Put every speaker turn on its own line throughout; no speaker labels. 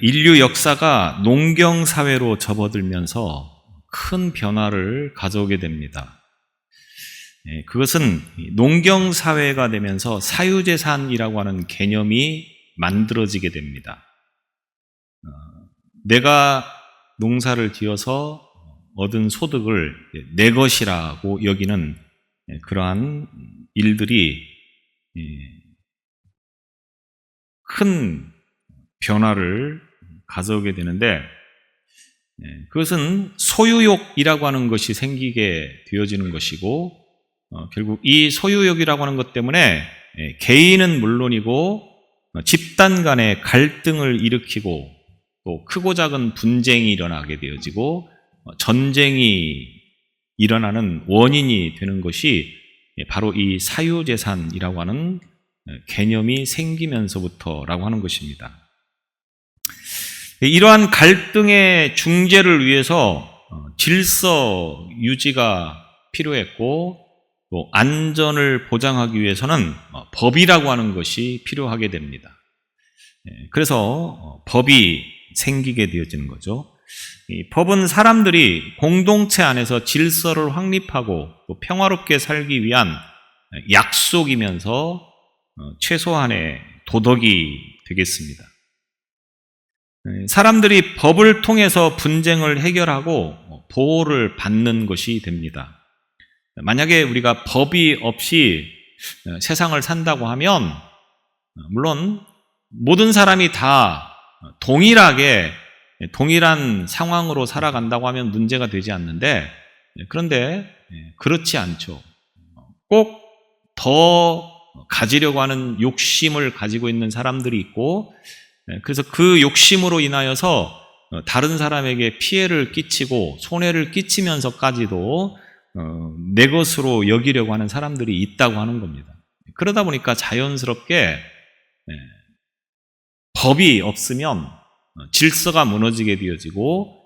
인류 역사가 농경 사회로 접어들면서 큰 변화를 가져오게 됩니다. 그것은 농경 사회가 되면서 사유재산이라고 하는 개념이 만들어지게 됩니다. 내가 농사를 지어서 얻은 소득을 내 것이라고 여기는 그러한 일들이 큰 변화를 가져오게 되는데, 그것은 소유욕이라고 하는 것이 생기게 되어지는 것이고, 결국 이 소유욕이라고 하는 것 때문에 개인은 물론이고 집단 간의 갈등을 일으키고 또 크고 작은 분쟁이 일어나게 되어지고 전쟁이 일어나는 원인이 되는 것이 바로 이 사유재산이라고 하는 개념이 생기면서부터라고 하는 것입니다. 이러한 갈등의 중재를 위해서 질서 유지가 필요했고 또 안전을 보장하기 위해서는 법이라고 하는 것이 필요하게 됩니다. 그래서 법이 생기게 되어지는 거죠. 이 법은 사람들이 공동체 안에서 질서를 확립하고 또 평화롭게 살기 위한 약속이면서 최소한의 도덕이 되겠습니다. 사람들이 법을 통해서 분쟁을 해결하고 보호를 받는 것이 됩니다. 만약에 우리가 법이 없이 세상을 산다고 하면 물론 모든 사람이 다 동일한 상황으로 살아간다고 하면 문제가 되지 않는데, 그런데 그렇지 않죠. 꼭 더 가지려고 하는 욕심을 가지고 있는 사람들이 있고, 그래서 그 욕심으로 인하여서 다른 사람에게 피해를 끼치고 손해를 끼치면서까지도 내 것으로 여기려고 하는 사람들이 있다고 하는 겁니다. 그러다 보니까 자연스럽게 법이 없으면 질서가 무너지게 되어지고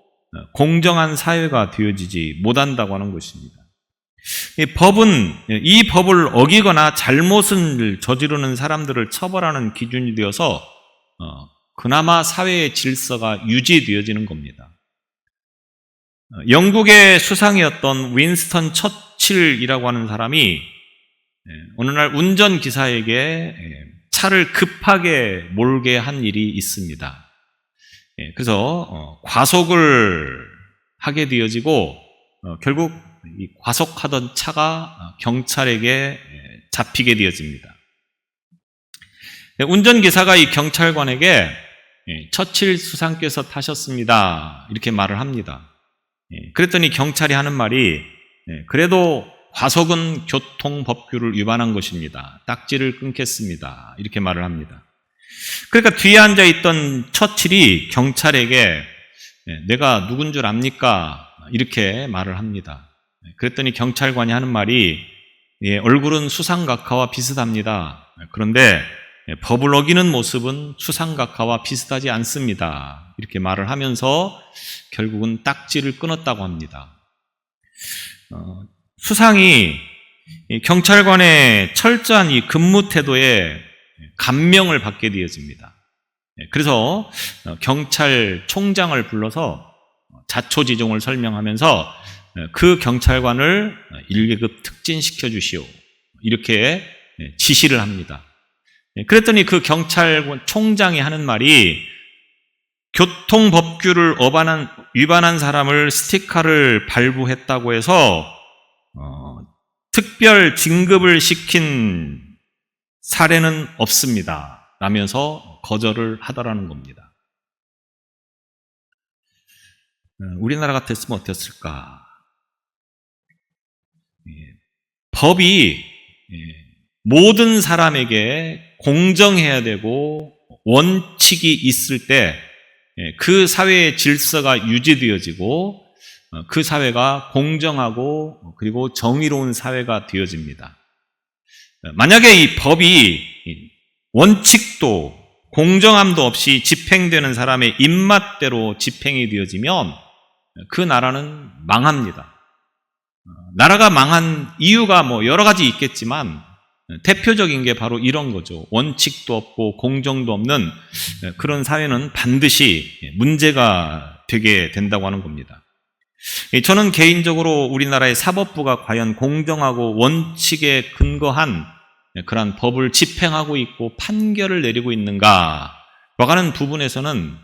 공정한 사회가 되어지지 못한다고 하는 것입니다. 이 법을 어기거나 잘못을 저지르는 사람들을 처벌하는 기준이 되어서 그나마 사회의 질서가 유지되어지는 겁니다. 영국의 수상이었던 윈스턴 처칠이라고 하는 사람이 어느 날 운전기사에게 차를 급하게 몰게 한 일이 있습니다. 그래서 과속을 하게 되어지고 결국 이 과속하던 차가 경찰에게 잡히게 되어집니다. 운전기사가 이 경찰관에게 처칠 수상께서 타셨습니다, 이렇게 말을 합니다. 그랬더니 경찰이 하는 말이 그래도 과속은 교통법규를 위반한 것입니다. 딱지를 끊겠습니다, 이렇게 말을 합니다. 그러니까 뒤에 앉아있던 처칠이 경찰에게 내가 누군 줄 압니까? 이렇게 말을 합니다. 그랬더니 경찰관이 하는 말이 얼굴은 수상각하와 비슷합니다. 그런데 법을 어기는 모습은 수상각하와 비슷하지 않습니다, 이렇게 말을 하면서 결국은 딱지를 끊었다고 합니다. 수상이 경찰관의 철저한 이 근무 태도에 감명을 받게 되어집니다. 그래서 경찰총장을 불러서 자초지종을 설명하면서 그 경찰관을 1계급 특진시켜 주시오, 이렇게 지시를 합니다. 그랬더니 그 경찰총장이 하는 말이 교통법규를 위반한 사람을 스티커를 발부했다고 해서 특별 진급을 시킨 사례는 없습니다, 라면서 거절을 하더라는 겁니다. 우리나라 같았으면 어땠을까? 법이 모든 사람에게 공정해야 되고 원칙이 있을 때 그 사회의 질서가 유지되어지고 그 사회가 공정하고 그리고 정의로운 사회가 되어집니다. 만약에 이 법이 원칙도 공정함도 없이 집행되는 사람의 입맛대로 집행이 되어지면 그 나라는 망합니다. 나라가 망한 이유가 여러 가지 있겠지만 대표적인 게 바로 이런 거죠. 원칙도 없고 공정도 없는 그런 사회는 반드시 문제가 되게 된다고 하는 겁니다. 저는 개인적으로 우리나라의 사법부가 과연 공정하고 원칙에 근거한 그러한 법을 집행하고 있고 판결을 내리고 있는가와 하는 부분에서는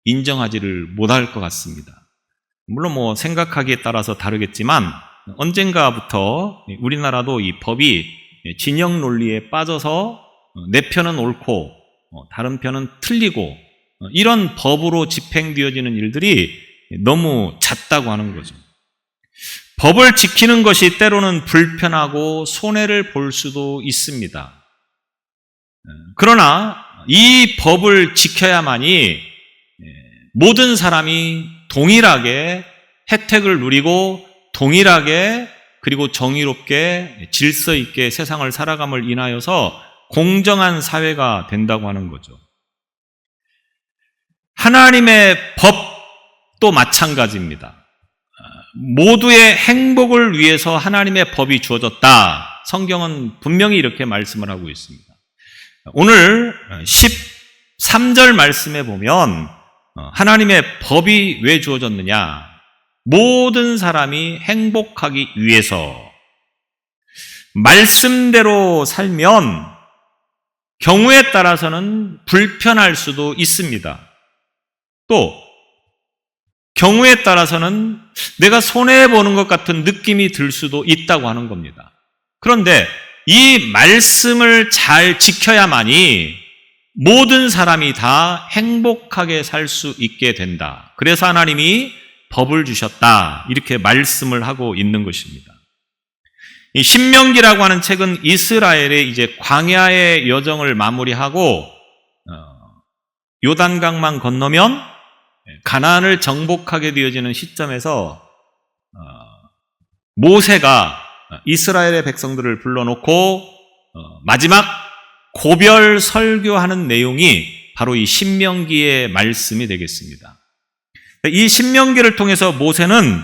인정하지를 못할 것 같습니다. 물론 생각하기에 따라서 다르겠지만 언젠가부터 우리나라도 이 법이 진영 논리에 빠져서 내 편은 옳고 다른 편은 틀리고 이런 법으로 집행되어지는 일들이 너무 잦다고 하는 거죠. 법을 지키는 것이 때로는 불편하고 손해를 볼 수도 있습니다. 그러나 이 법을 지켜야만이 모든 사람이 동일하게 혜택을 누리고 동일하게 그리고 정의롭게 질서 있게 세상을 살아감을 인하여서 공정한 사회가 된다고 하는 거죠. 하나님의 법도 마찬가지입니다. 모두의 행복을 위해서 하나님의 법이 주어졌다. 성경은 분명히 이렇게 말씀을 하고 있습니다. 오늘 13절 말씀에 보면 하나님의 법이 왜 주어졌느냐? 모든 사람이 행복하기 위해서. 말씀대로 살면 경우에 따라서는 불편할 수도 있습니다. 또 경우에 따라서는 내가 손해보는 것 같은 느낌이 들 수도 있다고 하는 겁니다. 그런데 이 말씀을 잘 지켜야만이 모든 사람이 다 행복하게 살 수 있게 된다. 그래서 하나님이 법을 주셨다. 이렇게 말씀을 하고 있는 것입니다. 이 신명기라고 하는 책은 이스라엘의 이제 광야의 여정을 마무리하고 요단강만 건너면 가나안을 정복하게 되어지는 시점에서 모세가 이스라엘의 백성들을 불러놓고 마지막 고별 설교하는 내용이 바로 이 신명기의 말씀이 되겠습니다. 이 신명기를 통해서 모세는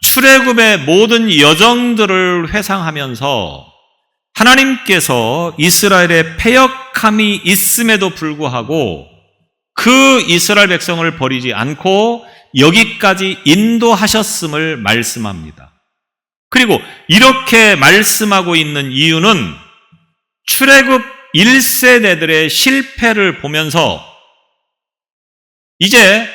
출애굽의 모든 여정들을 회상하면서 하나님께서 이스라엘의 패역함이 있음에도 불구하고 그 이스라엘 백성을 버리지 않고 여기까지 인도하셨음을 말씀합니다. 그리고 이렇게 말씀하고 있는 이유는 출애굽 1세대들의 실패를 보면서 이제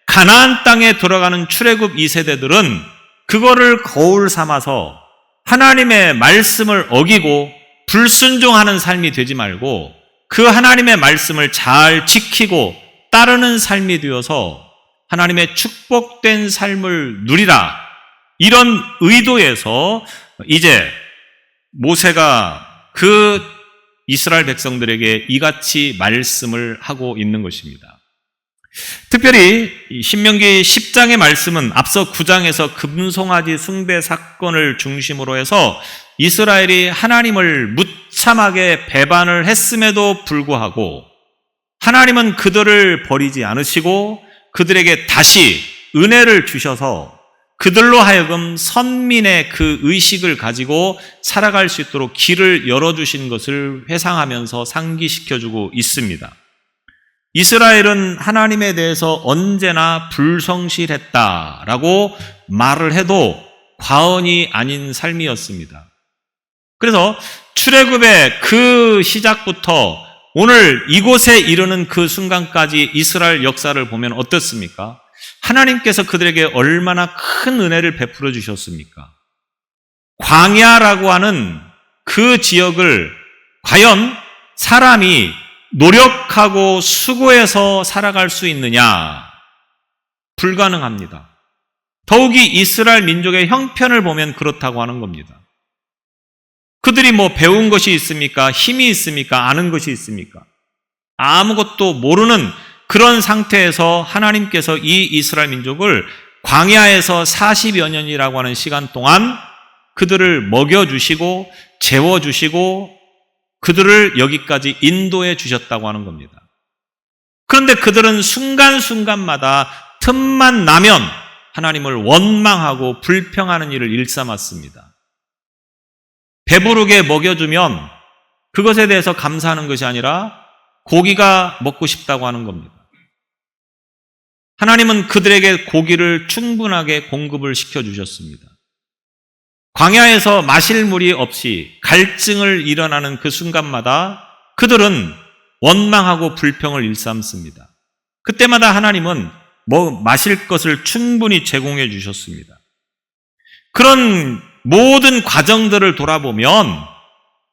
가나안 땅에 들어가는 출애굽 2세대들은 그거를 거울 삼아서 하나님의 말씀을 어기고 불순종하는 삶이 되지 말고 그 하나님의 말씀을 잘 지키고 따르는 삶이 되어서 하나님의 축복된 삶을 누리라. 이런 의도에서 이제 모세가 그 이스라엘 백성들에게 이같이 말씀을 하고 있는 것입니다. 특별히 신명기 10장의 말씀은 앞서 9장에서 금송아지 숭배 사건을 중심으로 해서 이스라엘이 하나님을 무참하게 배반을 했음에도 불구하고 하나님은 그들을 버리지 않으시고 그들에게 다시 은혜를 주셔서 그들로 하여금 선민의 그 의식을 가지고 살아갈 수 있도록 길을 열어주신 것을 회상하면서 상기시켜주고 있습니다. 이스라엘은 하나님에 대해서 언제나 불성실했다라고 말을 해도 과언이 아닌 삶이었습니다. 그래서 출애굽의 그 시작부터 오늘 이곳에 이르는 그 순간까지 이스라엘 역사를 보면 어떻습니까? 하나님께서 그들에게 얼마나 큰 은혜를 베풀어 주셨습니까? 광야라고 하는 그 지역을 과연 사람이 노력하고 수고해서 살아갈 수 있느냐? 불가능합니다. 더욱이 이스라엘 민족의 형편을 보면 그렇다고 하는 겁니다. 그들이 배운 것이 있습니까? 힘이 있습니까? 아는 것이 있습니까? 아무것도 모르는 그런 상태에서 하나님께서 이 이스라엘 민족을 광야에서 40여 년이라고 하는 시간 동안 그들을 먹여주시고 재워주시고 그들을 여기까지 인도해 주셨다고 하는 겁니다. 그런데 그들은 순간순간마다 틈만 나면 하나님을 원망하고 불평하는 일을 일삼았습니다. 배부르게 먹여주면 그것에 대해서 감사하는 것이 아니라 고기가 먹고 싶다고 하는 겁니다. 하나님은 그들에게 고기를 충분하게 공급을 시켜주셨습니다. 광야에서 마실 물이 없이 갈증을 일어나는 그 순간마다 그들은 원망하고 불평을 일삼습니다. 그때마다 하나님은 마실 것을 충분히 제공해 주셨습니다. 그런 모든 과정들을 돌아보면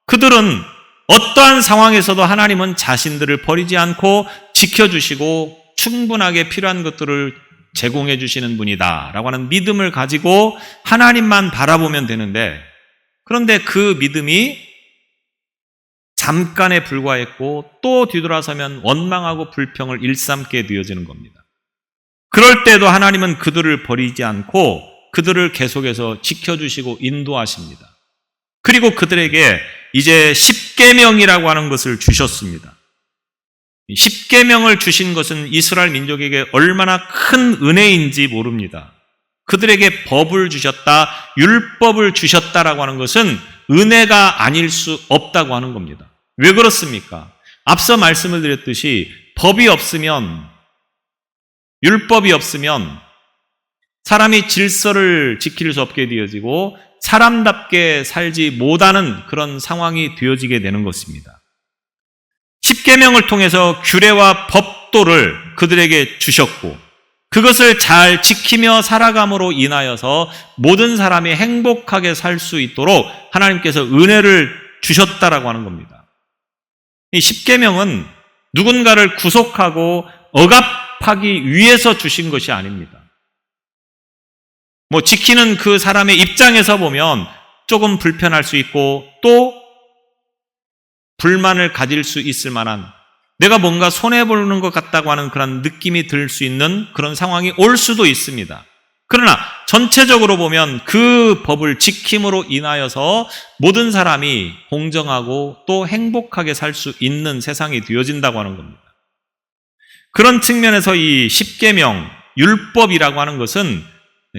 그들은 어떠한 상황에서도 하나님은 자신들을 버리지 않고 지켜주시고 충분하게 필요한 것들을 제공해 주시는 분이다 라고 하는 믿음을 가지고 하나님만 바라보면 되는데, 그런데 그 믿음이 잠깐에 불과했고 또 뒤돌아서면 원망하고 불평을 일삼게 되어지는 겁니다. 그럴 때도 하나님은 그들을 버리지 않고 그들을 계속해서 지켜주시고 인도하십니다. 그리고 그들에게 이제 십계명이라고 하는 것을 주셨습니다. 십계명을 주신 것은 이스라엘 민족에게 얼마나 큰 은혜인지 모릅니다. 그들에게 법을 주셨다, 율법을 주셨다라고 하는 것은 은혜가 아닐 수 없다고 하는 겁니다. 왜 그렇습니까? 앞서 말씀을 드렸듯이 법이 없으면, 율법이 없으면 사람이 질서를 지킬 수 없게 되어지고 사람답게 살지 못하는 그런 상황이 되어지게 되는 것입니다. 십계명을 통해서 규례와 법도를 그들에게 주셨고 그것을 잘 지키며 살아감으로 인하여서 모든 사람이 행복하게 살 수 있도록 하나님께서 은혜를 주셨다라고 하는 겁니다. 이 십계명은 누군가를 구속하고 억압하기 위해서 주신 것이 아닙니다. 지키는 그 사람의 입장에서 보면 조금 불편할 수 있고 또 불만을 가질 수 있을 만한, 내가 뭔가 손해보는 것 같다고 하는 그런 느낌이 들 수 있는 그런 상황이 올 수도 있습니다. 그러나 전체적으로 보면 그 법을 지킴으로 인하여서 모든 사람이 공정하고 또 행복하게 살 수 있는 세상이 되어진다고 하는 겁니다. 그런 측면에서 이 십계명, 율법이라고 하는 것은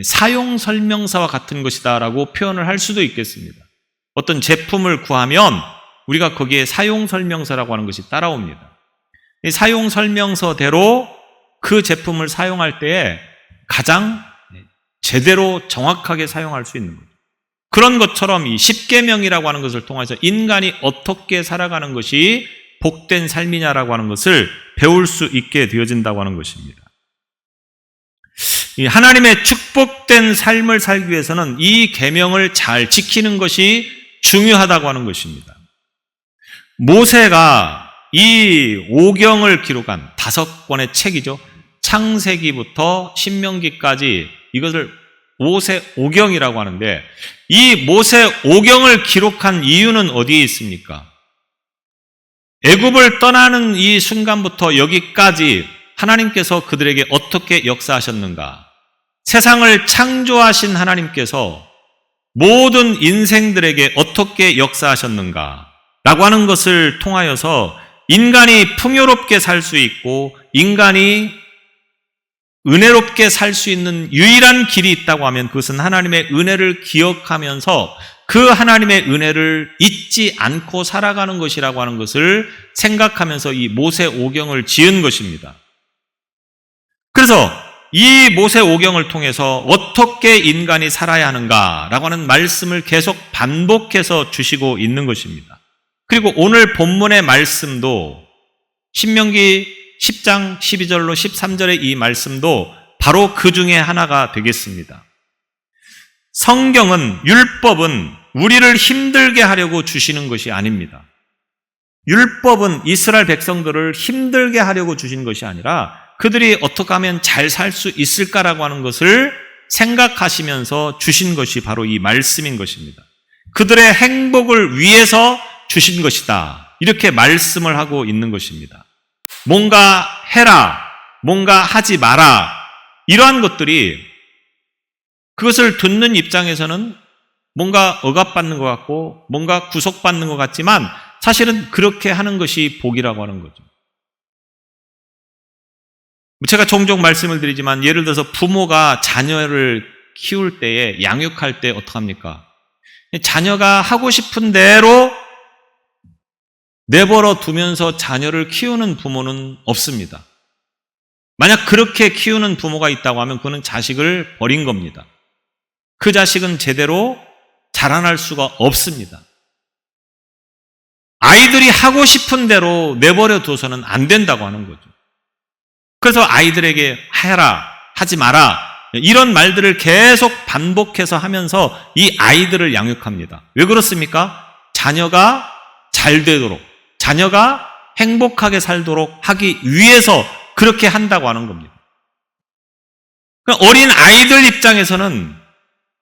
사용 설명서와 같은 것이다라고 표현을 할 수도 있겠습니다. 어떤 제품을 구하면 우리가 거기에 사용 설명서라고 하는 것이 따라옵니다. 이 사용 설명서대로 그 제품을 사용할 때에 가장 제대로 정확하게 사용할 수 있는 거죠. 그런 것처럼 이 십계명이라고 하는 것을 통해서 인간이 어떻게 살아가는 것이 복된 삶이냐라고 하는 것을 배울 수 있게 되어진다고 하는 것입니다. 이 하나님의 축복된 삶을 살기 위해서는 이 계명을 잘 지키는 것이 중요하다고 하는 것입니다. 모세가 이 오경을 기록한 5권의 책이죠. 창세기부터 신명기까지 이것을 모세 오경이라고 하는데, 이 모세 오경을 기록한 이유는 어디에 있습니까? 애굽을 떠나는 이 순간부터 여기까지 하나님께서 그들에게 어떻게 역사하셨는가? 세상을 창조하신 하나님께서 모든 인생들에게 어떻게 역사하셨는가? 라고 하는 것을 통하여서 인간이 풍요롭게 살 수 있고 인간이 은혜롭게 살 수 있는 유일한 길이 있다고 하면 그것은 하나님의 은혜를 기억하면서 그 하나님의 은혜를 잊지 않고 살아가는 것이라고 하는 것을 생각하면서 이 모세 오경을 지은 것입니다. 그래서 이 모세 오경을 통해서 어떻게 인간이 살아야 하는가라고 하는 말씀을 계속 반복해서 주시고 있는 것입니다. 그리고 오늘 본문의 말씀도 신명기 10장 12절로 13절의 이 말씀도 바로 그 중에 하나가 되겠습니다. 성경은, 율법은 우리를 힘들게 하려고 주시는 것이 아닙니다. 율법은 이스라엘 백성들을 힘들게 하려고 주신 것이 아니라 그들이 어떻게 하면 잘 살 수 있을까라고 하는 것을 생각하시면서 주신 것이 바로 이 말씀인 것입니다. 그들의 행복을 위해서 주신 것이다. 이렇게 말씀을 하고 있는 것입니다. 뭔가 해라, 뭔가 하지 마라, 이러한 것들이 그것을 듣는 입장에서는 뭔가 억압받는 것 같고 뭔가 구속받는 것 같지만 사실은 그렇게 하는 것이 복이라고 하는 거죠. 제가 종종 말씀을 드리지만 예를 들어서 부모가 자녀를 키울 때에 양육할 때 어떡합니까? 자녀가 하고 싶은 대로 내버려 두면서 자녀를 키우는 부모는 없습니다. 만약 그렇게 키우는 부모가 있다고 하면 그는 자식을 버린 겁니다. 그 자식은 제대로 자라날 수가 없습니다. 아이들이 하고 싶은 대로 내버려 둬서는 안 된다고 하는 거죠. 그래서 아이들에게 해라, 하지 마라, 이런 말들을 계속 반복해서 하면서 이 아이들을 양육합니다. 왜 그렇습니까? 자녀가 잘 되도록, 자녀가 행복하게 살도록 하기 위해서 그렇게 한다고 하는 겁니다. 어린 아이들 입장에서는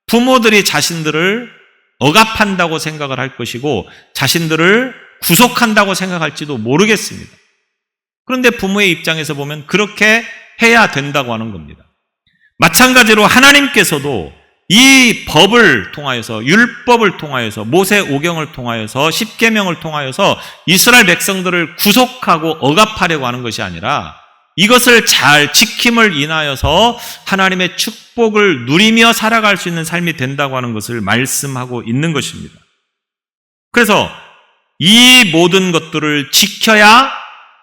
부모들이 자신들을 억압한다고 생각을 할 것이고 자신들을 구속한다고 생각할지도 모르겠습니다. 그런데 부모의 입장에서 보면 그렇게 해야 된다고 하는 겁니다. 마찬가지로 하나님께서도 이 법을 통하여서, 율법을 통하여서, 모세오경을 통하여서, 십계명을 통하여서 이스라엘 백성들을 구속하고 억압하려고 하는 것이 아니라 이것을 잘 지킴을 인하여서 하나님의 축복을 누리며 살아갈 수 있는 삶이 된다고 하는 것을 말씀하고 있는 것입니다. 그래서 이 모든 것들을 지켜야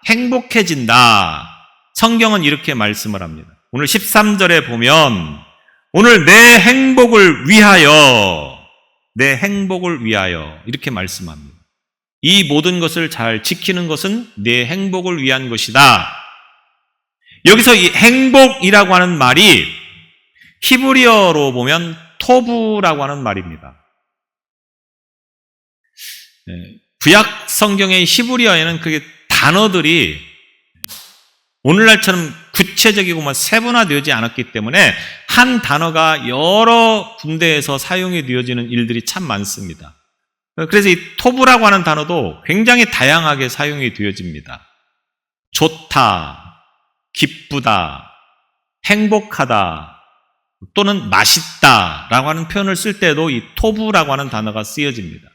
행복해진다. 성경은 이렇게 말씀을 합니다. 오늘 13절에 보면 오늘 내 행복을 위하여, 내 행복을 위하여 이렇게 말씀합니다. 이 모든 것을 잘 지키는 것은 내 행복을 위한 것이다. 여기서 이 행복이라고 하는 말이 히브리어로 보면 토부라고 하는 말입니다. 구약 성경의 히브리어에는 그게 단어들이 오늘날처럼 구체적이고 세분화되지 않았기 때문에 한 단어가 여러 군데에서 사용이 되어지는 일들이 참 많습니다. 그래서 이 토부라고 하는 단어도 굉장히 다양하게 사용이 되어집니다. 좋다, 기쁘다, 행복하다, 또는 맛있다라고 하는 표현을 쓸 때도 이 토부라고 하는 단어가 쓰여집니다.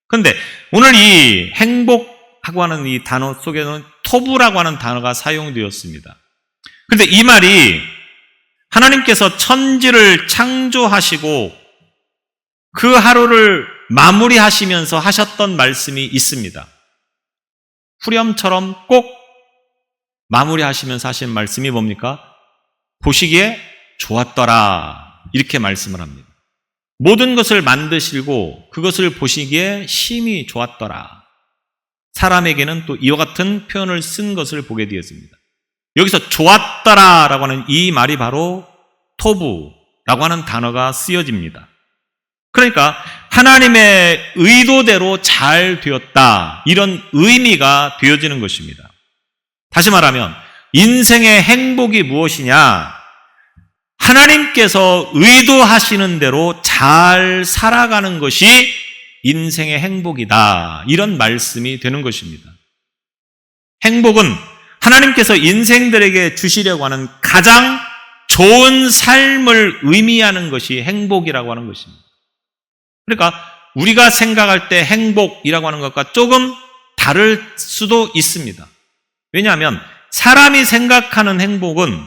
그런데 오늘 이 행복하고 하는 이 단어 속에는 토부라고 하는 단어가 사용되었습니다. 그런데 이 말이 하나님께서 천지를 창조하시고 그 하루를 마무리하시면서 하셨던 말씀이 있습니다. 후렴처럼 꼭 마무리하시면서 하신 말씀이 뭡니까? 보시기에 좋았더라, 이렇게 말씀을 합니다. 모든 것을 만드시고 그것을 보시기에 심히 좋았더라. 사람에게는 또 이와 같은 표현을 쓴 것을 보게 되었습니다. 여기서 좋았더라라고 하는 이 말이 바로 토부라고 하는 단어가 쓰여집니다. 그러니까 하나님의 의도대로 잘 되었다, 이런 의미가 되어지는 것입니다. 다시 말하면 인생의 행복이 무엇이냐? 하나님께서 의도하시는 대로 잘 살아가는 것이 인생의 행복이다, 이런 말씀이 되는 것입니다. 행복은 하나님께서 인생들에게 주시려고 하는 가장 좋은 삶을 의미하는 것이 행복이라고 하는 것입니다. 그러니까 우리가 생각할 때 행복이라고 하는 것과 조금 다를 수도 있습니다. 왜냐하면 사람이 생각하는 행복은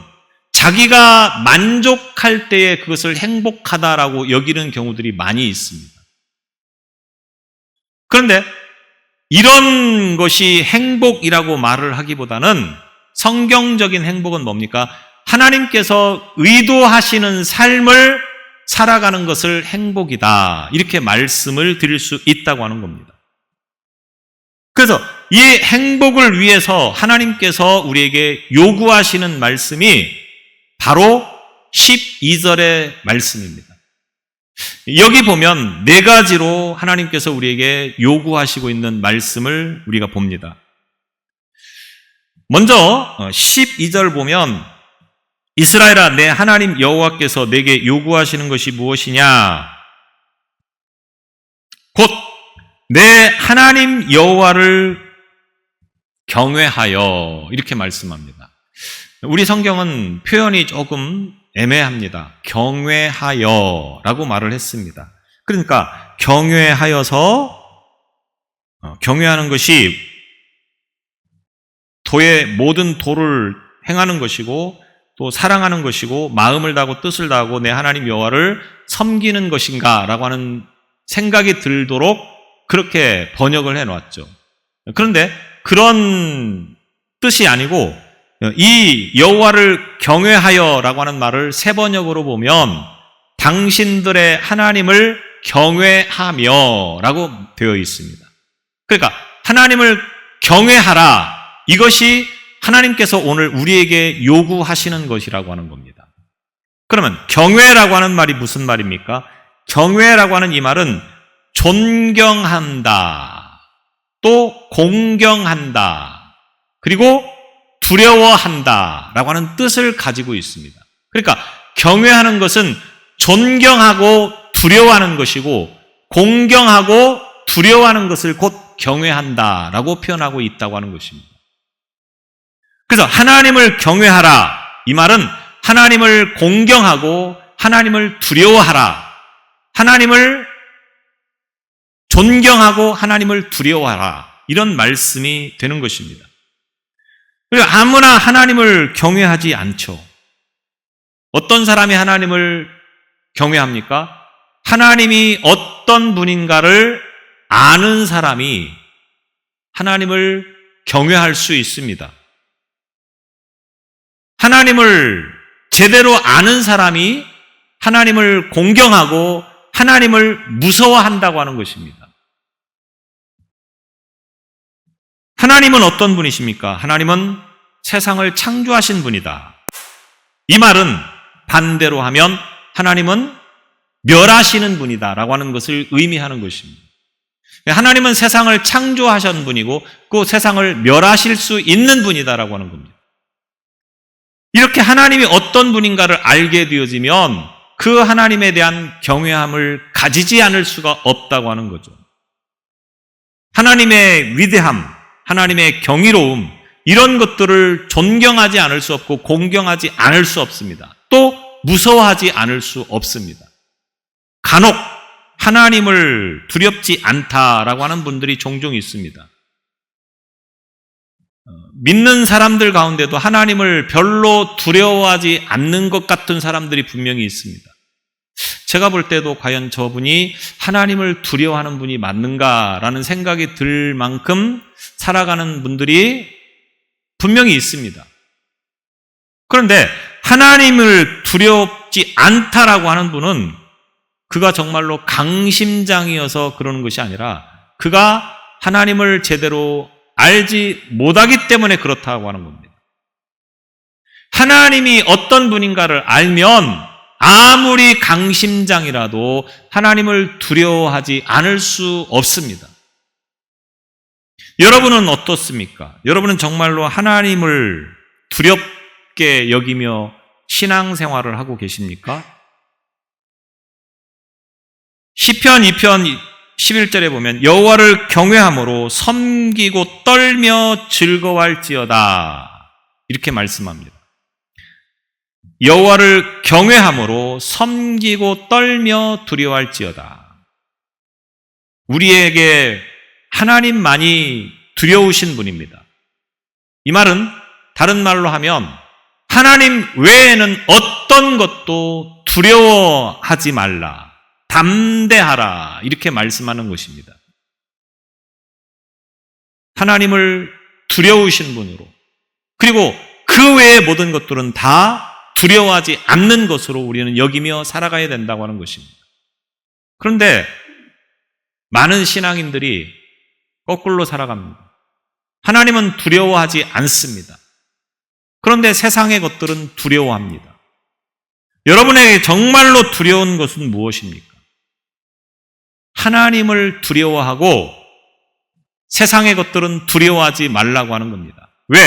자기가 만족할 때에 그것을 행복하다라고 여기는 경우들이 많이 있습니다. 그런데 이런 것이 행복이라고 말을 하기보다는 성경적인 행복은 뭡니까? 하나님께서 의도하시는 삶을 살아가는 것을 행복이다, 이렇게 말씀을 드릴 수 있다고 하는 겁니다. 그래서 이 행복을 위해서 하나님께서 우리에게 요구하시는 말씀이 바로 12절의 말씀입니다. 여기 보면 네 가지로 하나님께서 우리에게 요구하시고 있는 말씀을 우리가 봅니다. 먼저 12절 보면 이스라엘아, 내 하나님 여호와께서 내게 요구하시는 것이 무엇이냐? 곧 내 하나님 여호와를 경외하여, 이렇게 말씀합니다. 우리 성경은 표현이 조금 애매합니다. 경외하여라고 말을 했습니다. 그러니까 경외하여서, 경외하는 것이 도의 모든 도를 행하는 것이고 또 사랑하는 것이고 마음을 다하고 뜻을 다하고 내 하나님 여호와를 섬기는 것인가 라고 하는 생각이 들도록 그렇게 번역을 해놨죠. 그런데 그런 뜻이 아니고 이 여호와를 경외하여라고 하는 말을 세 번역으로 보면 당신들의 하나님을 경외하며라고 되어 있습니다. 그러니까 하나님을 경외하라, 이것이 하나님께서 오늘 우리에게 요구하시는 것이라고 하는 겁니다. 그러면 경외라고 하는 말이 무슨 말입니까? 경외라고 하는 이 말은 존경한다, 또 공경한다, 그리고 두려워한다 라고 하는 뜻을 가지고 있습니다. 그러니까 경외하는 것은 존경하고 두려워하는 것이고, 공경하고 두려워하는 것을 곧 경외한다 라고 표현하고 있다고 하는 것입니다. 그래서 하나님을 경외하라, 이 말은 하나님을 공경하고 하나님을 두려워하라, 하나님을 존경하고 하나님을 두려워하라, 이런 말씀이 되는 것입니다. 그리고 아무나 하나님을 경외하지 않죠. 어떤 사람이 하나님을 경외합니까? 하나님이 어떤 분인가를 아는 사람이 하나님을 경외할 수 있습니다. 하나님을 제대로 아는 사람이 하나님을 공경하고 하나님을 무서워한다고 하는 것입니다. 하나님은 어떤 분이십니까? 하나님은 세상을 창조하신 분이다. 이 말은 반대로 하면 하나님은 멸하시는 분이다 라고 하는 것을 의미하는 것입니다. 하나님은 세상을 창조하신 분이고 그 세상을 멸하실 수 있는 분이다 라고 하는 겁니다. 이렇게 하나님이 어떤 분인가를 알게 되어지면 그 하나님에 대한 경외함을 가지지 않을 수가 없다고 하는 거죠. 하나님의 위대함, 하나님의 경이로움, 이런 것들을 존경하지 않을 수 없고 공경하지 않을 수 없습니다. 또 무서워하지 않을 수 없습니다. 간혹 하나님을 두렵지 않다라고 하는 분들이 종종 있습니다. 믿는 사람들 가운데도 하나님을 별로 두려워하지 않는 것 같은 사람들이 분명히 있습니다. 제가 볼 때도 과연 저분이 하나님을 두려워하는 분이 맞는가라는 생각이 들 만큼 살아가는 분들이 분명히 있습니다. 그런데 하나님을 두렵지 않다라고 하는 분은 그가 정말로 강심장이어서 그러는 것이 아니라 그가 하나님을 제대로 알지 못하기 때문에 그렇다고 하는 겁니다. 하나님이 어떤 분인가를 알면 아무리 강심장이라도 하나님을 두려워하지 않을 수 없습니다. 여러분은 어떻습니까? 여러분은 정말로 하나님을 두렵게 여기며 신앙생활을 하고 계십니까? 시편 2편 11절에 보면 여호와를 경외함으로 섬기고 떨며 즐거워할지어다, 이렇게 말씀합니다. 여호와를 경외함으로 섬기고 떨며 두려워할지어다. 우리에게 하나님만이 두려우신 분입니다. 이 말은 다른 말로 하면 하나님 외에는 어떤 것도 두려워하지 말라, 담대하라, 이렇게 말씀하는 것입니다. 하나님을 두려우신 분으로, 그리고 그 외의 모든 것들은 다 두려워하지 않는 것으로 우리는 여기며 살아가야 된다고 하는 것입니다. 그런데 많은 신앙인들이 거꾸로 살아갑니다. 하나님은 두려워하지 않습니다. 그런데 세상의 것들은 두려워합니다. 여러분에게 정말로 두려운 것은 무엇입니까? 하나님을 두려워하고 세상의 것들은 두려워하지 말라고 하는 겁니다. 왜?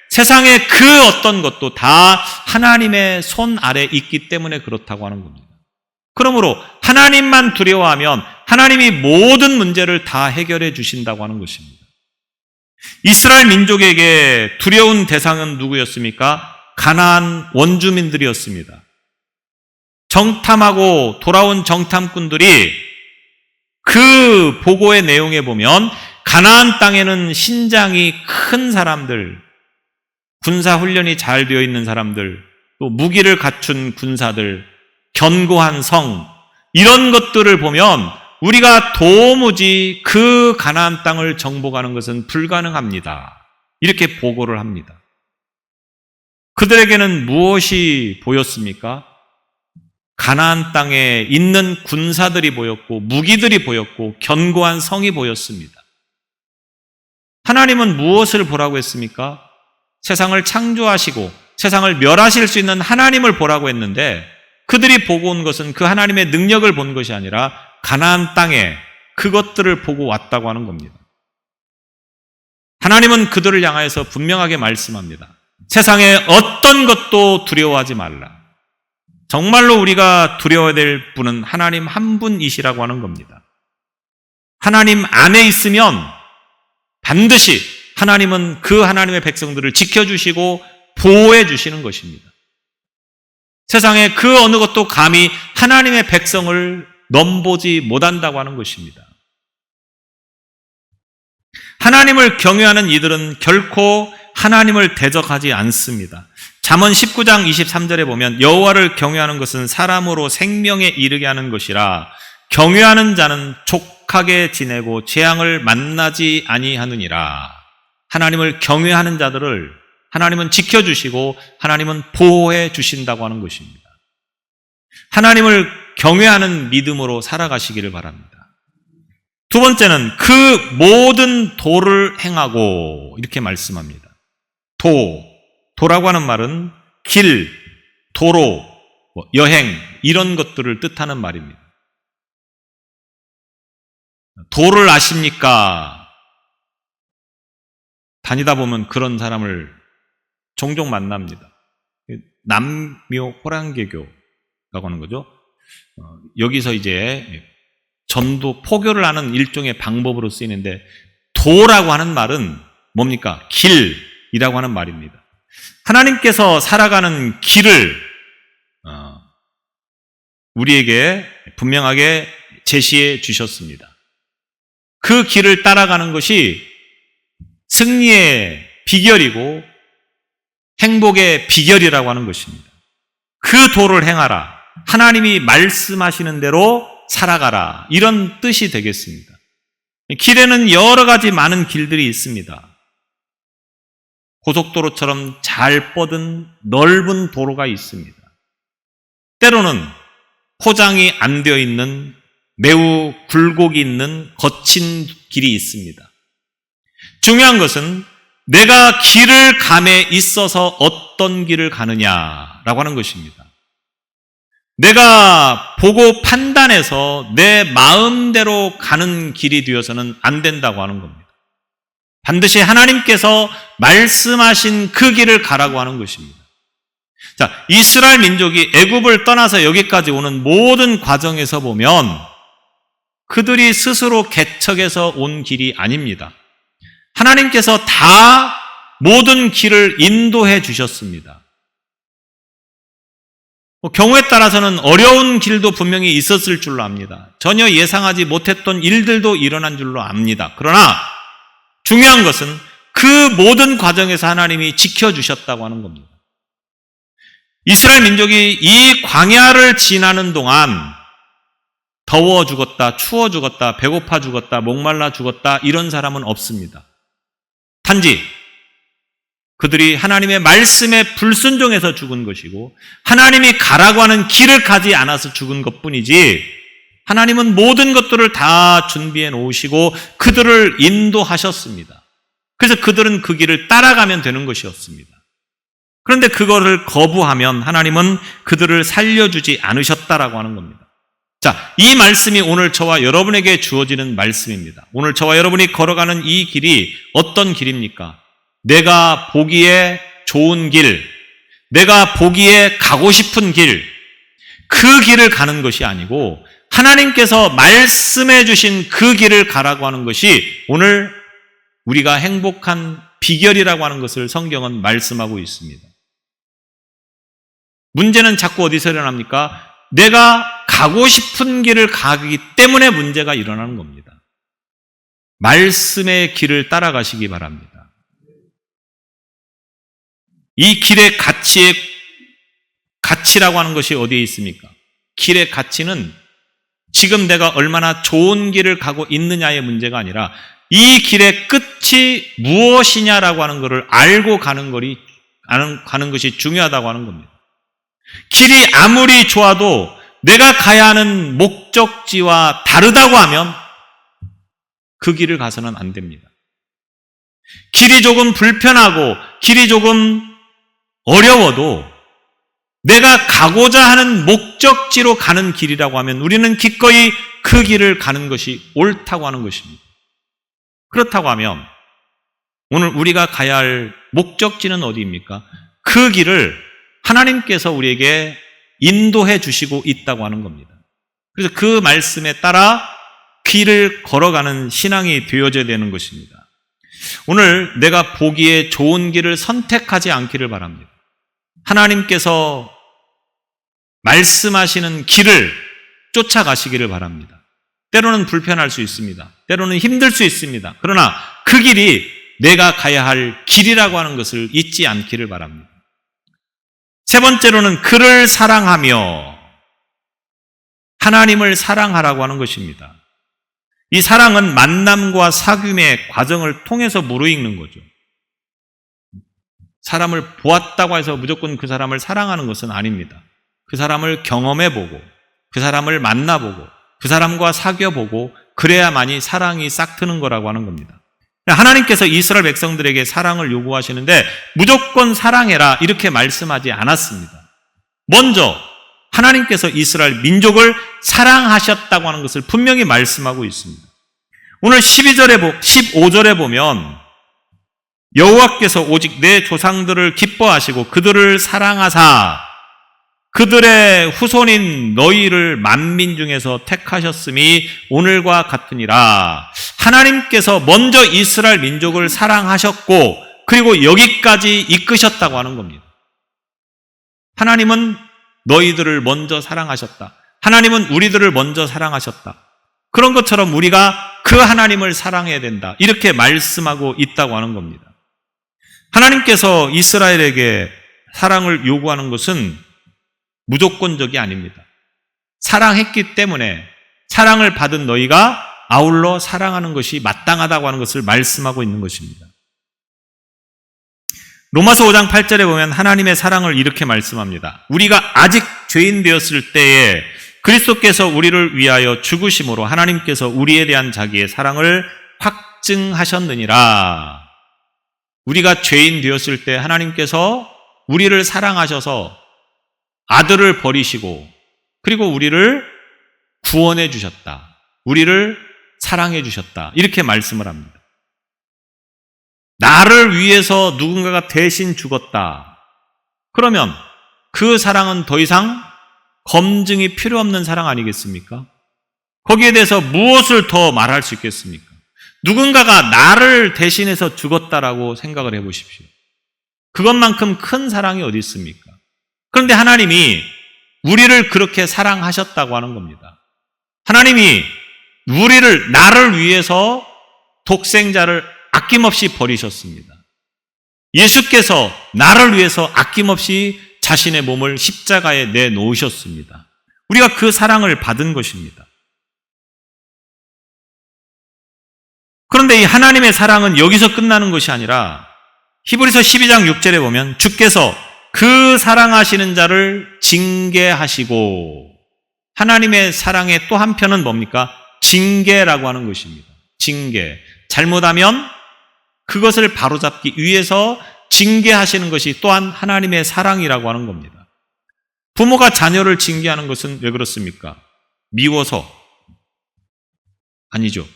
세상의 그 어떤 것도 다 하나님의 손 아래 있기 때문에 그렇다고 하는 겁니다. 그러므로 하나님만 두려워하면 하나님이 모든 문제를 다 해결해 주신다고 하는 것입니다. 이스라엘 민족에게 두려운 대상은 누구였습니까? 가나안 원주민들이었습니다. 정탐하고 돌아온 정탐꾼들이 그 보고의 내용에 보면 가나안 땅에는 신장이 큰 사람들, 군사훈련이 잘 되어 있는 사람들, 또 무기를 갖춘 군사들, 견고한 성, 이런 것들을 보면 우리가 도무지 그 가나안 땅을 정복하는 것은 불가능합니다. 이렇게 보고를 합니다. 그들에게는 무엇이 보였습니까? 가나안 땅에 있는 군사들이 보였고 무기들이 보였고 견고한 성이 보였습니다. 하나님은 무엇을 보라고 했습니까? 세상을 창조하시고 세상을 멸하실 수 있는 하나님을 보라고 했는데 그들이 보고 온 것은 그 하나님의 능력을 본 것이 아니라 가나안 땅에 그것들을 보고 왔다고 하는 겁니다. 하나님은 그들을 향하여서 분명하게 말씀합니다. 세상에 어떤 것도 두려워하지 말라. 정말로 우리가 두려워야 될 분은 하나님 한 분이시라고 하는 겁니다. 하나님 안에 있으면 반드시 하나님은 그 하나님의 백성들을 지켜주시고 보호해 주시는 것입니다. 세상에 그 어느 것도 감히 하나님의 백성을 넘보지 못한다고 하는 것입니다. 하나님을 경외하는 이들은 결코 하나님을 대적하지 않습니다. 잠언 19장 23절에 보면 여호와를 경외하는 것은 사람으로 생명에 이르게 하는 것이라 경외하는 자는 족하게 지내고 재앙을 만나지 아니하느니라. 하나님을 경외하는 자들을 하나님은 지켜주시고 하나님은 보호해 주신다고 하는 것입니다. 하나님을 경외하는 믿음으로 살아가시기를 바랍니다. 두 번째는 그 모든 도를 행하고 이렇게 말씀합니다. 도라고 하는 말은 길, 도로, 여행 이런 것들을 뜻하는 말입니다. 도를 아십니까? 다니다 보면 그런 사람을 종종 만납니다. 남묘 호랑개교라고 하는 거죠. 여기서 이제 전도 포교를 하는 일종의 방법으로 쓰이는데 도라고 하는 말은 뭡니까? 길이라고 하는 말입니다. 하나님께서 살아가는 길을 우리에게 분명하게 제시해 주셨습니다. 그 길을 따라가는 것이 승리의 비결이고 행복의 비결이라고 하는 것입니다. 그 도를 행하라. 하나님이 말씀하시는 대로 살아가라. 이런 뜻이 되겠습니다. 길에는 여러 가지 많은 길들이 있습니다. 고속도로처럼 잘 뻗은 넓은 도로가 있습니다. 때로는 포장이 안 되어 있는 매우 굴곡이 있는 거친 길이 있습니다. 중요한 것은 내가 길을 감에 있어서 어떤 길을 가느냐라고 하는 것입니다. 내가 보고 판단해서 내 마음대로 가는 길이 되어서는 안 된다고 하는 겁니다. 반드시 하나님께서 말씀하신 그 길을 가라고 하는 것입니다. 자, 이스라엘 민족이 애굽을 떠나서 여기까지 오는 모든 과정에서 보면 그들이 스스로 개척해서 온 길이 아닙니다. 하나님께서 다 모든 길을 인도해 주셨습니다. 경우에 따라서는 어려운 길도 분명히 있었을 줄로 압니다. 전혀 예상하지 못했던 일들도 일어난 줄로 압니다. 그러나 중요한 것은 그 모든 과정에서 하나님이 지켜주셨다고 하는 겁니다. 이스라엘 민족이 이 광야를 지나는 동안 더워 죽었다, 추워 죽었다, 배고파 죽었다, 목말라 죽었다 이런 사람은 없습니다. 단지 그들이 하나님의 말씀에 불순종해서 죽은 것이고 하나님이 가라고 하는 길을 가지 않아서 죽은 것뿐이지 하나님은 모든 것들을 다 준비해 놓으시고 그들을 인도하셨습니다. 그래서 그들은 그 길을 따라가면 되는 것이었습니다. 그런데 그거를 거부하면 하나님은 그들을 살려주지 않으셨다라고 하는 겁니다. 자, 이 말씀이 오늘 저와 여러분에게 주어지는 말씀입니다. 오늘 저와 여러분이 걸어가는 이 길이 어떤 길입니까? 내가 보기에 좋은 길, 내가 보기에 가고 싶은 길, 그 길을 가는 것이 아니고 하나님께서 말씀해 주신 그 길을 가라고 하는 것이 오늘 우리가 행복한 비결이라고 하는 것을 성경은 말씀하고 있습니다. 문제는 자꾸 어디서 일어납니까? 내가 가고 싶은 길을 가기 때문에 문제가 일어나는 겁니다. 말씀의 길을 따라가시기 바랍니다. 이 길의 가치라고 하는 것이 어디에 있습니까? 길의 가치는 지금 내가 얼마나 좋은 길을 가고 있느냐의 문제가 아니라 이 길의 끝이 무엇이냐라고 하는 것을 알고 가는 것이 중요하다고 하는 겁니다. 길이 아무리 좋아도 내가 가야 하는 목적지와 다르다고 하면 그 길을 가서는 안 됩니다. 길이 조금 불편하고 길이 조금 어려워도 내가 가고자 하는 목적지로 가는 길이라고 하면 우리는 기꺼이 그 길을 가는 것이 옳다고 하는 것입니다. 그렇다고 하면 오늘 우리가 가야 할 목적지는 어디입니까? 그 길을 하나님께서 우리에게 인도해 주시고 있다고 하는 겁니다. 그래서 그 말씀에 따라 길을 걸어가는 신앙이 되어져야 되는 것입니다. 오늘 내가 보기에 좋은 길을 선택하지 않기를 바랍니다. 하나님께서 말씀하시는 길을 쫓아가시기를 바랍니다. 때로는 불편할 수 있습니다. 때로는 힘들 수 있습니다. 그러나 그 길이 내가 가야 할 길이라고 하는 것을 잊지 않기를 바랍니다. 세 번째로는 그를 사랑하며 하나님을 사랑하라고 하는 것입니다. 이 사랑은 만남과 사귐의 과정을 통해서 무르익는 거죠. 사람을 보았다고 해서 무조건 그 사람을 사랑하는 것은 아닙니다. 그 사람을 경험해보고 그 사람을 만나보고 그 사람과 사귀어보고 그래야만이 사랑이 싹 트는 거라고 하는 겁니다. 하나님께서 이스라엘 백성들에게 사랑을 요구하시는데 무조건 사랑해라 이렇게 말씀하지 않았습니다. 먼저 하나님께서 이스라엘 민족을 사랑하셨다고 하는 것을 분명히 말씀하고 있습니다. 오늘 15절에 보면 여호와께서 오직 내 조상들을 기뻐하시고 그들을 사랑하사 그들의 후손인 너희를 만민 중에서 택하셨음이 오늘과 같으니라. 하나님께서 먼저 이스라엘 민족을 사랑하셨고 그리고 여기까지 이끄셨다고 하는 겁니다. 하나님은 너희들을 먼저 사랑하셨다. 하나님은 우리들을 먼저 사랑하셨다. 그런 것처럼 우리가 그 하나님을 사랑해야 된다. 이렇게 말씀하고 있다고 하는 겁니다. 하나님께서 이스라엘에게 사랑을 요구하는 것은 무조건적이 아닙니다. 사랑했기 때문에 사랑을 받은 너희가 아울러 사랑하는 것이 마땅하다고 하는 것을 말씀하고 있는 것입니다. 로마서 5장 8절에 보면 하나님의 사랑을 이렇게 말씀합니다. 우리가 아직 죄인 되었을 때에 그리스도께서 우리를 위하여 죽으심으로 하나님께서 우리에 대한 자기의 사랑을 확증하셨느니라. 우리가 죄인 되었을 때 하나님께서 우리를 사랑하셔서 아들을 버리시고 그리고 우리를 구원해 주셨다. 우리를 사랑해 주셨다. 이렇게 말씀을 합니다. 나를 위해서 누군가가 대신 죽었다. 그러면 그 사랑은 더 이상 검증이 필요 없는 사랑 아니겠습니까? 거기에 대해서 무엇을 더 말할 수 있겠습니까? 누군가가 나를 대신해서 죽었다라고 생각을 해보십시오. 그것만큼 큰 사랑이 어디 있습니까? 그런데 하나님이 우리를 그렇게 사랑하셨다고 하는 겁니다. 하나님이 나를 위해서 독생자를 아낌없이 버리셨습니다. 예수께서 나를 위해서 아낌없이 자신의 몸을 십자가에 내놓으셨습니다. 우리가 그 사랑을 받은 것입니다. 그런데 이 하나님의 사랑은 여기서 끝나는 것이 아니라 히브리서 12장 6절에 보면 주께서 그 사랑하시는 자를 징계하시고 하나님의 사랑의 또 한편은 뭡니까? 징계라고 하는 것입니다. 징계. 잘못하면 그것을 바로잡기 위해서 징계하시는 것이 또한 하나님의 사랑이라고 하는 겁니다. 부모가 자녀를 징계하는 것은 왜 그렇습니까? 미워서? 아니죠.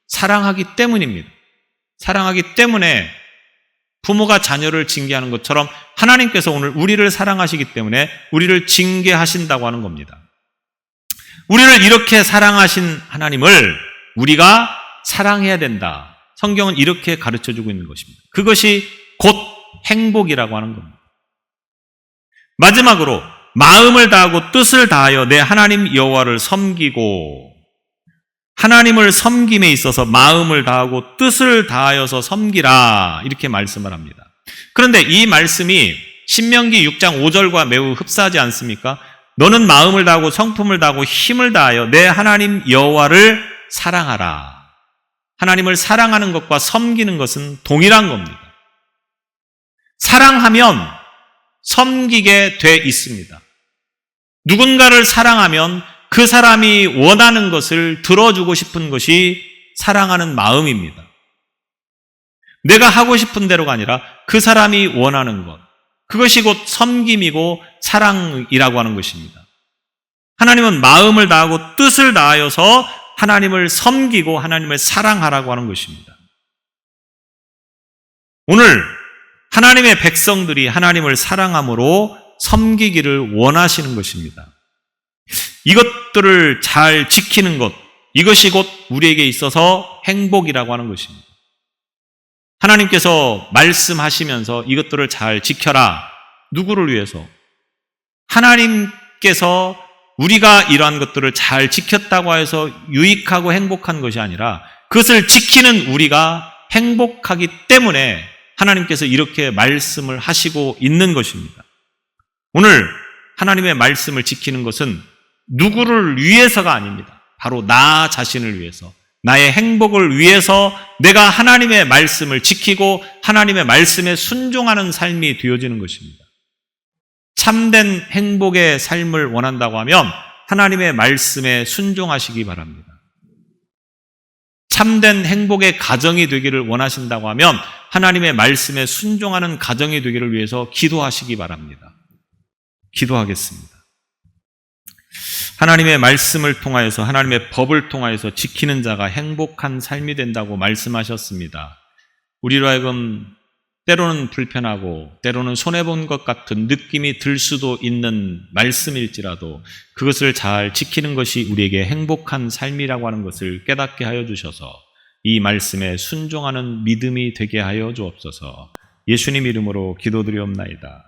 사랑하기 때문입니다. 사랑하기 때문에 부모가 자녀를 징계하는 것처럼 하나님께서 오늘 우리를 사랑하시기 때문에 우리를 징계하신다고 하는 겁니다. 우리를 이렇게 사랑하신 하나님을 우리가 사랑해야 된다. 성경은 이렇게 가르쳐주고 있는 것입니다. 그것이 곧 행복이라고 하는 겁니다. 마지막으로 마음을 다하고 뜻을 다하여 내 하나님 여호와를 섬기고 하나님을 섬김에 있어서 마음을 다하고 뜻을 다하여서 섬기라 이렇게 말씀을 합니다. 그런데 이 말씀이 신명기 6장 5절과 매우 흡사하지 않습니까? 너는 마음을 다하고 성품을 다하고 힘을 다하여 내 하나님 여호와를 사랑하라. 하나님을 사랑하는 것과 섬기는 것은 동일한 겁니다. 사랑하면 섬기게 돼 있습니다. 누군가를 사랑하면 그 사람이 원하는 것을 들어주고 싶은 것이 사랑하는 마음입니다. 내가 하고 싶은 대로가 아니라 그 사람이 원하는 것, 그것이 곧 섬김이고 사랑이라고 하는 것입니다. 하나님은 마음을 다하고 뜻을 다하여서 하나님을 섬기고 하나님을 사랑하라고 하는 것입니다. 오늘 하나님의 백성들이 하나님을 사랑함으로 섬기기를 원하시는 것입니다. 이것들을 잘 지키는 것, 이것이 곧 우리에게 있어서 행복이라고 하는 것입니다. 하나님께서 말씀하시면서 이것들을 잘 지켜라. 누구를 위해서? 하나님께서 우리가 이러한 것들을 잘 지켰다고 해서 유익하고 행복한 것이 아니라 그것을 지키는 우리가 행복하기 때문에 하나님께서 이렇게 말씀을 하시고 있는 것입니다. 오늘 하나님의 말씀을 지키는 것은 누구를 위해서가 아닙니다. 바로 나 자신을 위해서, 나의 행복을 위해서 내가 하나님의 말씀을 지키고 하나님의 말씀에 순종하는 삶이 되어지는 것입니다. 참된 행복의 삶을 원한다고 하면 하나님의 말씀에 순종하시기 바랍니다. 참된 행복의 가정이 되기를 원하신다고 하면 하나님의 말씀에 순종하는 가정이 되기를 위해서 기도하시기 바랍니다. 기도하겠습니다. 하나님의 말씀을 통하여서 하나님의 법을 통하여서 지키는 자가 행복한 삶이 된다고 말씀하셨습니다. 우리로 하여금 때로는 불편하고 때로는 손해본 것 같은 느낌이 들 수도 있는 말씀일지라도 그것을 잘 지키는 것이 우리에게 행복한 삶이라고 하는 것을 깨닫게 하여 주셔서 이 말씀에 순종하는 믿음이 되게 하여 주옵소서. 예수님 이름으로 기도드리옵나이다.